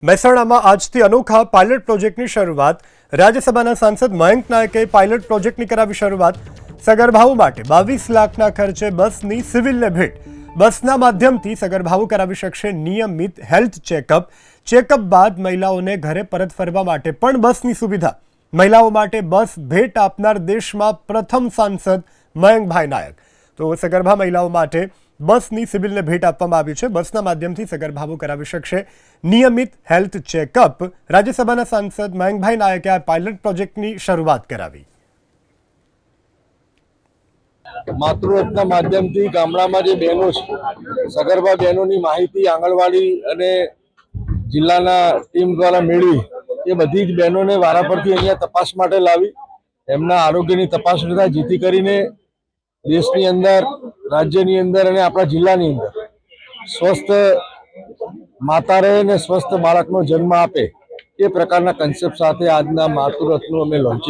મહેસાણામાં આજથી અનોખા પાયલટ પ્રોજેક્ટની શરૂઆત। રાજ્યસભાના સાંસદ મયંક નાયકે પાયલટ પ્રોજેક્ટની કરાવી શરૂઆત। સગર્ભાઓ માટે 22 લાખના ખર્ચે બસની સિવિલને ભેટ। બસના માધ્યમથી સગર્ભાઓ કરાવી શકશે નિયમિત હેલ્થ ચેકઅપ। ચેકઅપ બાદ મહિલાઓને ઘરે પરત ફરવા માટે પણ બસની સુવિધા। મહિલાઓ માટે બસ ભેટ આપનાર દેશમાં પ્રથમ સાંસદ મયંકભાઈ નાયક। તો સગર્ભા મહિલાઓ માટે બસની સિવિલને ભેટ આપવામાં આવી છે। બસના માધ્યમથી સગર્ભાઓ કરાવી શકશે નિયમિત હેલ્થ ચેકઅપ। રાજ્યસભાના સાંસદ મયંકભાઈ નાયકે આ પાયલટ પ્રોજેક્ટની શરૂઆત કરાવી। માતૃરથના માધ્યમથી ગામડામાં જે બહેનો છે, સગર્ભા બહેનોની માહિતી આંગણવાડી અને જિલ્લાના ટીમ દ્વારા મેળવી એ બધી જ બહેનોને વારાફરતી અહીંયા તપાસ માટે લાવી એમના આરોગ્યની તપાસ થાય, જેથી કરીને દેશની અંદર, રાજ્યની અંદર અને આપણા જિલ્લાની અંદર સ્વસ્થ માતા રહે અને સ્વસ્થ બાળકનો જન્મ આપે એ પ્રકારના કન્સેપ્ટ સાથે આજના માતૃરથનું અમે લોન્ચિંગ